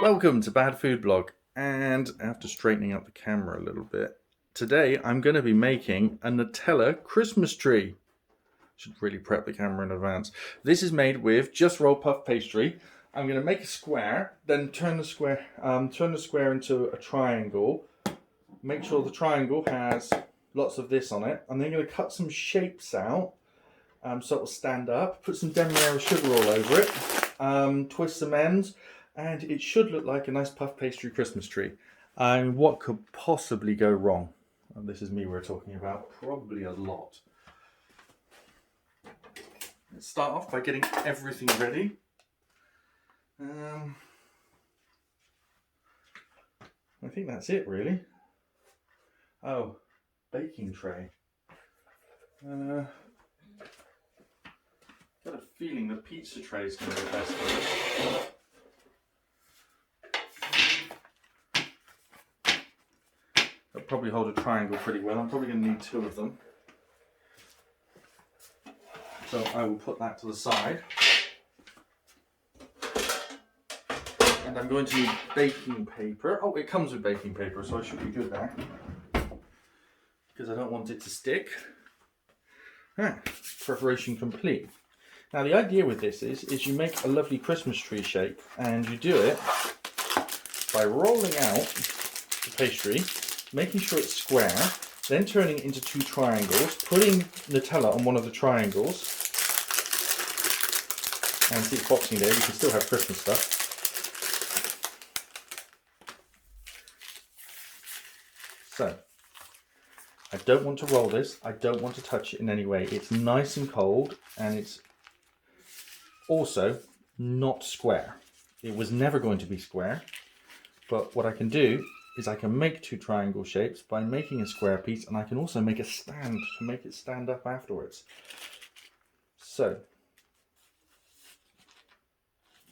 Welcome to Bad Food Blog, and after straightening up the camera a little bit, today I'm going to be making a Nutella Christmas tree. Should really prep the camera in advance. This is made with Jus-Rol puff pastry. I'm going to make a square, then turn the square into a triangle. Make sure the triangle has lots of this on it. I'm then going to cut some shapes out so it will stand up. Put some demerara Jus-Rol over it. Twist some ends. And it should look like a nice puff pastry Christmas tree. What could possibly go wrong? And this is me we're talking about. Probably a lot. Let's start off by getting everything ready. I think that's it really. Oh, baking tray. Got a feeling the pizza tray is going to be the best for it. That'll probably hold a triangle pretty well. I'm probably going to need 2 of them. So I will put that to the side. And I'm going to need baking paper. Oh, it comes with baking paper, so I should be good there. Because I don't want it to stick. Preparation complete. Now the idea with this is you make a lovely Christmas tree shape, and you do it by rolling out the pastry, making sure it's square, then turning it into 2 triangles, putting Nutella on one of the triangles, and see, it's Boxing Day, we can still have Christmas stuff. So, I don't want to roll this, I don't want to touch it in any way. It's nice and cold, and it's also not square. It was never going to be square, but what I can do is I can make 2 triangle shapes by making a square piece, and I can also make a stand to make it stand up afterwards. So,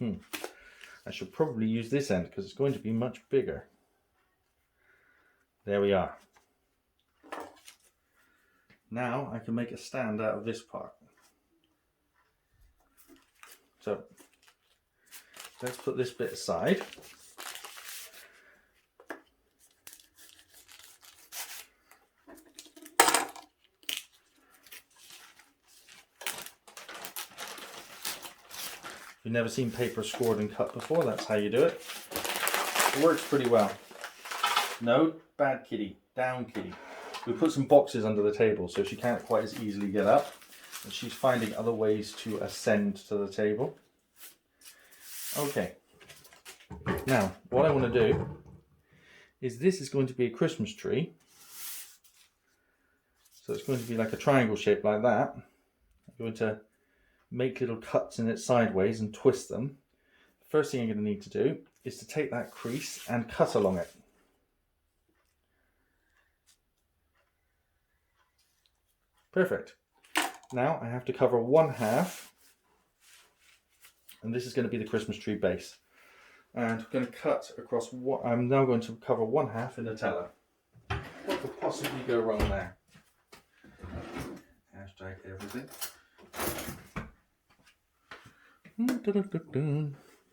I should probably use this end because it's going to be much bigger. There we are. Now I can make a stand out of this part. So, let's put this bit aside. If you've never seen paper scored and cut before, that's how you do it. It works pretty well. No, bad kitty, down kitty. We put some boxes under the table so she can't quite as easily get up. And she's finding other ways to ascend to the table. Okay. Now, what I want to do is this is going to be a Christmas tree. So it's going to be like a triangle shape like that. I'm going to make little cuts in it sideways and twist them. First thing I'm going to need to do is to take that crease and cut along it. Perfect. Now I have to cover 1/2, and this is going to be the Christmas tree base. And I'm going to cut across what I'm now going to cover 1/2 in Nutella. What could possibly go wrong there? Hashtag everything.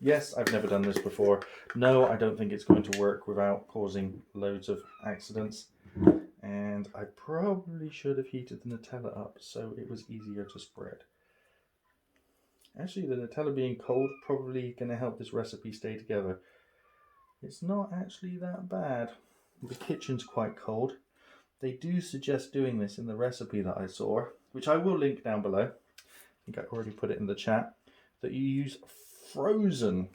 Yes, I've never done this before. No, I don't think it's going to work without causing loads of accidents. And I probably should have heated the Nutella up so it was easier to spread. Actually, the Nutella being cold probably going to help this recipe stay together. It's not actually that bad. The kitchen's quite cold. They do suggest doing this in the recipe that I saw, which I will link down below. I think I already put it in the chat. That you use frozen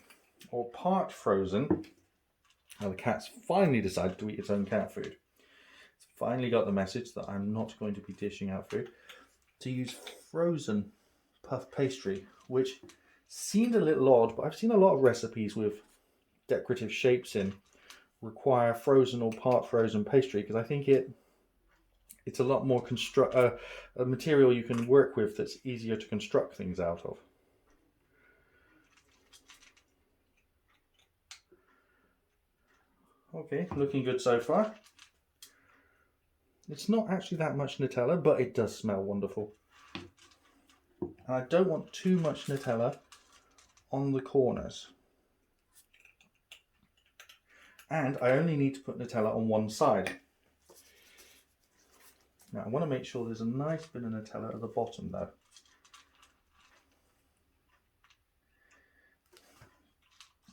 or part frozen. Now the cat's finally decided to eat its own cat food. It's finally got the message that I'm not going to be dishing out food. To use frozen puff pastry, which seemed a little odd, but I've seen a lot of recipes with decorative shapes in require frozen or part frozen pastry because I think it's a lot more a material you can work with that's easier to construct things out of. Okay, looking good so far. It's not actually that much Nutella, but it does smell wonderful. And I don't want too much Nutella on the corners. And I only need to put Nutella on one side. Now I want to make sure there's a nice bit of Nutella at the bottom though.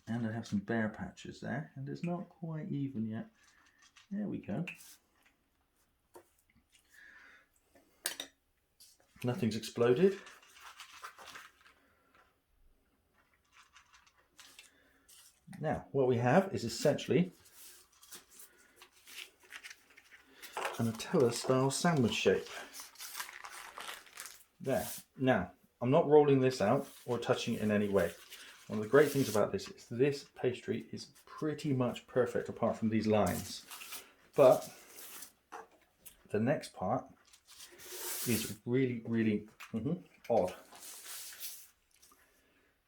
And I have some bare patches there, and it's not quite even yet. There we go. Nothing's exploded. Now, what we have is essentially a Nutella style sandwich shape. There. Now, I'm not rolling this out or touching it in any way. One of the great things about this is this pastry is pretty much perfect apart from these lines. But the next part is really, really odd.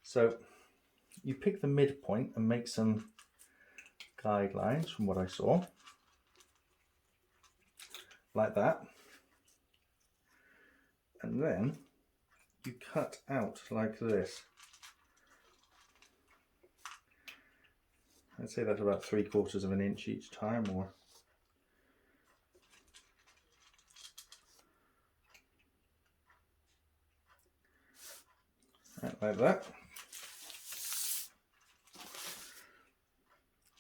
So you pick the midpoint and make some guidelines from what I saw. Like that. And then you cut out like this. I'd say that's about 3/4 of an inch each time, or right, like that.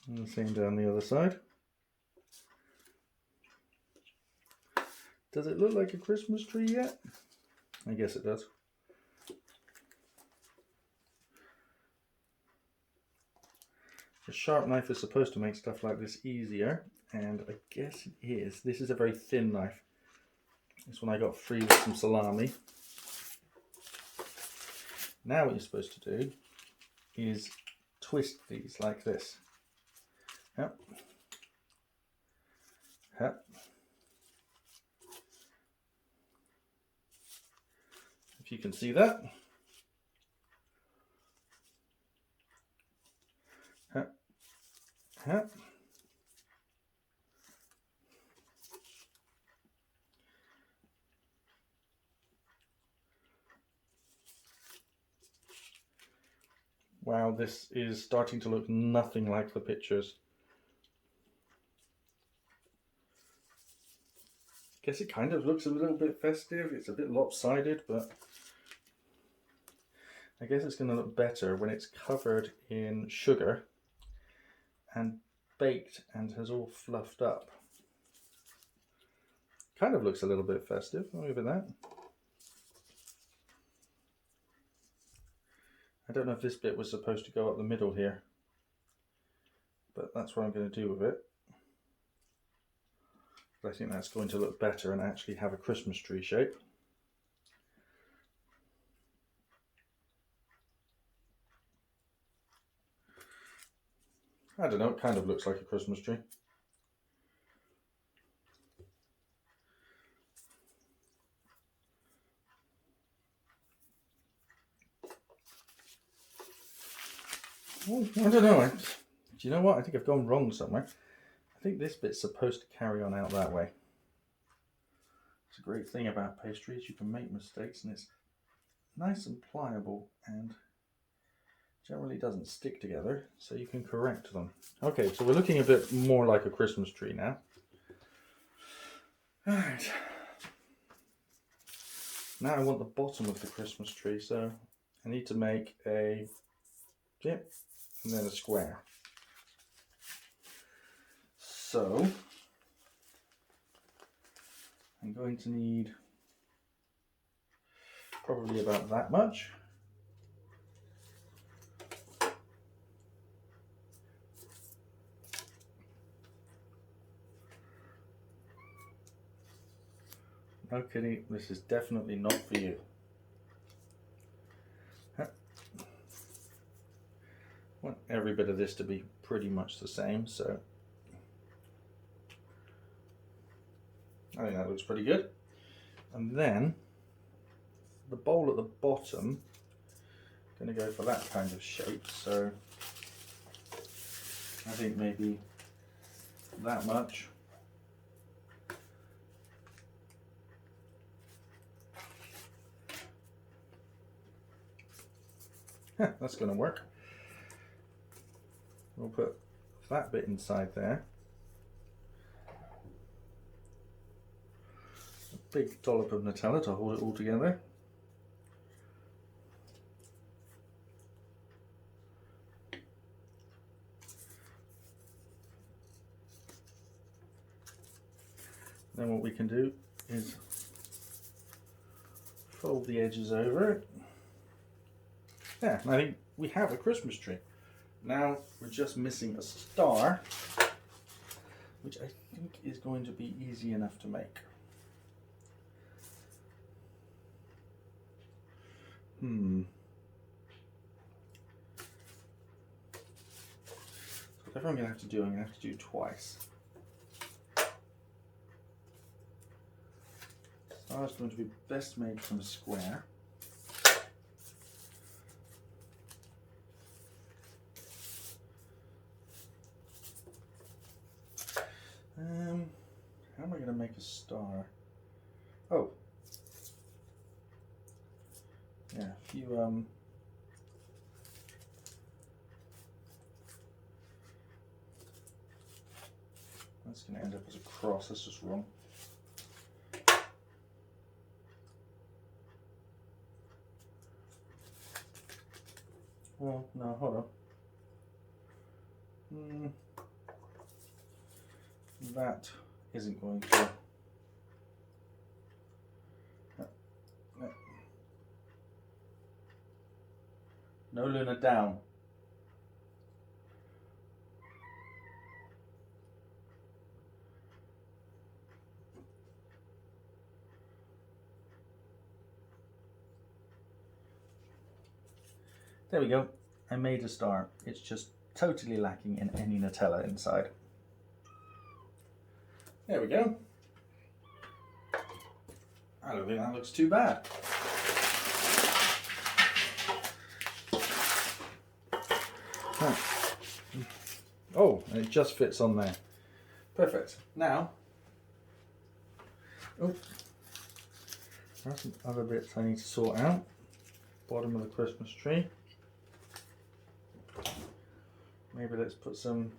And the same down the other side. Does it look like a Christmas tree yet? I guess it does. A sharp knife is supposed to make stuff like this easier, and I guess it is. This is a very thin knife. This one I got free with some salami. Now what you're supposed to do is twist these like this. Yep. Yep. If you can see that. Yep. Yep. Wow, this is starting to look nothing like the pictures. Guess it kind of looks a little bit festive. It's a bit lopsided, but I guess it's going to look better when it's covered in sugar and baked and has all fluffed up. Kind of looks a little bit festive. I'll give it that. I don't know if this bit was supposed to go up the middle here, but that's what I'm going to do with it. But I think that's going to look better and actually have a Christmas tree shape. I don't know, it kind of looks like a Christmas tree. Oh, I don't know. Do you know what? I think I've gone wrong somewhere. I think this bit's supposed to carry on out that way. It's a great thing about pastry is you can make mistakes and it's nice and pliable and generally doesn't stick together, so you can correct them. Okay, so we're looking a bit more like a Christmas tree now. Alright. Now I want the bottom of the Christmas tree, so I need to make a dip and then a square. So I'm going to need probably about that much. No kidding, this is definitely not for you. I want every bit of this to be pretty much the same, so I think that looks pretty good. And then the bowl at the bottom, I'm going to go for that kind of shape, so I think maybe that much. That's going to work. We'll put that bit inside there. A big dollop of Nutella to hold it all together. Then what we can do is fold the edges over. Yeah, I think we have a Christmas tree. Now we're just missing a star, which I think is going to be easy enough to make. So whatever I'm going to have to do, I'm going to have to do twice. Star is going to be best made from a square. How am I going to make a star? Oh, yeah, a few that's going to end up as a cross. That's just wrong. Well, no, hold on. That isn't going to. No, Luna, down. There we go. I made a star. It's just totally lacking in any Nutella inside. There we go. I don't think that looks too bad. Right. Oh, and it just fits on there. Perfect. Now, oh, there's some other bits I need to sort out. Bottom of the Christmas tree. Maybe let's put some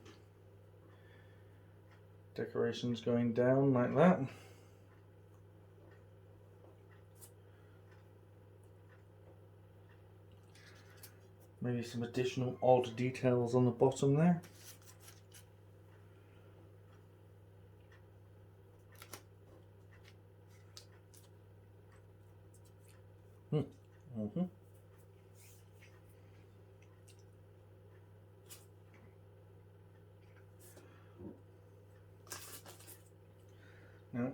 decorations going down like that. Maybe some additional odd details on the bottom there. Now,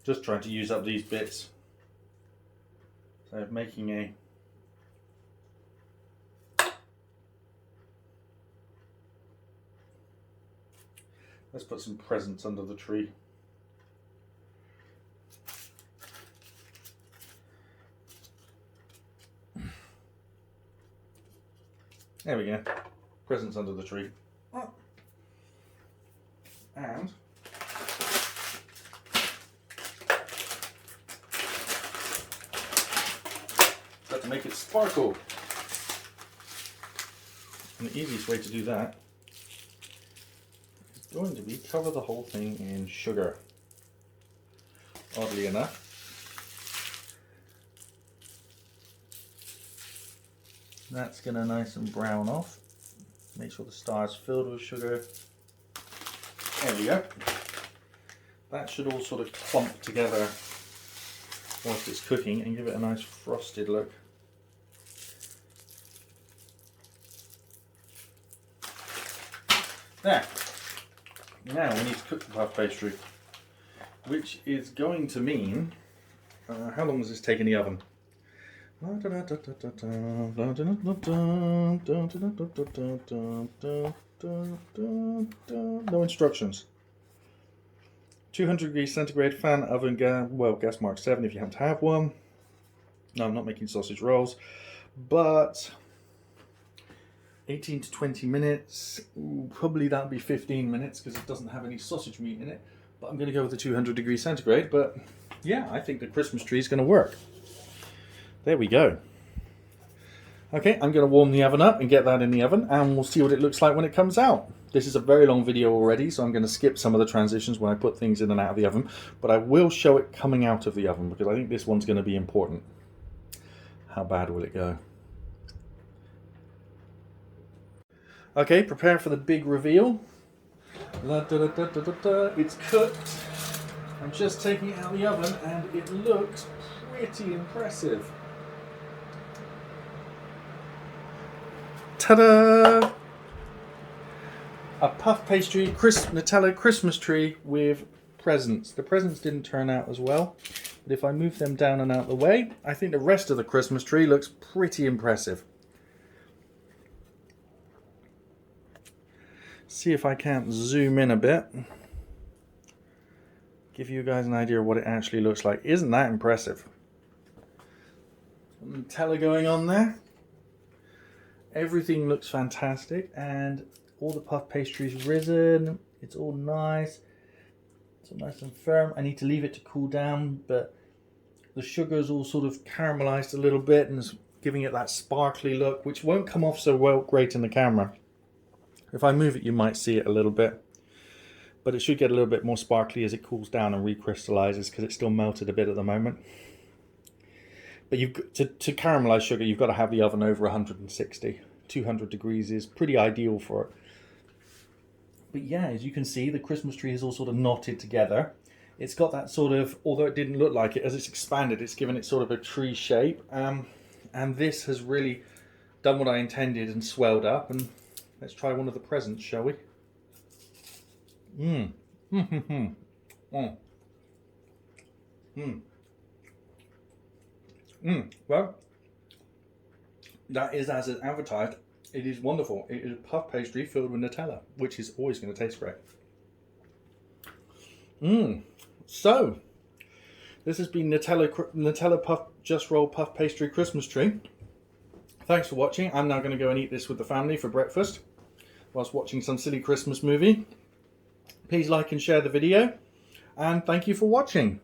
just trying to use up these bits. So making a let's put some presents under the tree. There we go. Presents under the tree. And got to make it sparkle. And the easiest way to do that is going to be cover the whole thing in sugar. Oddly enough. That's going to nice and brown off. Make sure the star is filled with sugar. There we go. That should all sort of clump together whilst it's cooking and give it a nice frosted look. There. Now we need to cook the puff pastry, which is going to mean, how long does this take in the oven? No instructions. 200 degrees centigrade fan oven, gas mark 7 if you happen to have one. No, I'm not making sausage rolls, but 18 to 20 minutes. Ooh, probably that'll be 15 minutes because it doesn't have any sausage meat in it. But I'm going to go with the 200 degrees centigrade. But yeah, I think the Christmas tree is going to work. there we go. Okay, I'm going to warm the oven up and get that in the oven, and we'll see what it looks like when it comes out. This is a very long video already, so I'm going to skip some of the transitions when I put things in and out of the oven, but I will show it coming out of the oven because I think this one's going to be important. How bad will it go? Okay, prepare for the big reveal. It's cooked. I'm just taking it out of the oven and it looks pretty impressive. Ta-da! A puff pastry Nutella Christmas tree with presents. The presents didn't turn out as well, but if I move them down and out the way, I think the rest of the Christmas tree looks pretty impressive. See if I can't zoom in a bit. Give you guys an idea of what it actually looks like. Isn't that impressive? Nutella going on there. Everything looks fantastic, and all the puff pastry's risen. It's all nice. It's all nice and firm. I need to leave it to cool down, but the sugar's all sort of caramelized a little bit and it's giving it that sparkly look, which won't come off so well great in the camera. If I move it, you might see it a little bit, but it should get a little bit more sparkly as it cools down and recrystallizes because it's still melted a bit at the moment. But to caramelize sugar, you've got to have the oven over 160. 200 degrees is pretty ideal for it. But yeah, as you can see, the Christmas tree is all sort of knotted together. It's got that sort of, although it didn't look like it, as it's expanded, it's given it sort of a tree shape. And this has really done what I intended and swelled up. And let's try one of the presents, shall we? Well, that is as it's advertised. It is wonderful. It is puff pastry filled with Nutella, which is always going to taste great. So, this has been Nutella Puff Jus-Rol Puff Pastry Christmas Tree. Thanks for watching. I'm now going to go and eat this with the family for breakfast whilst watching some silly Christmas movie. Please like and share the video, and thank you for watching.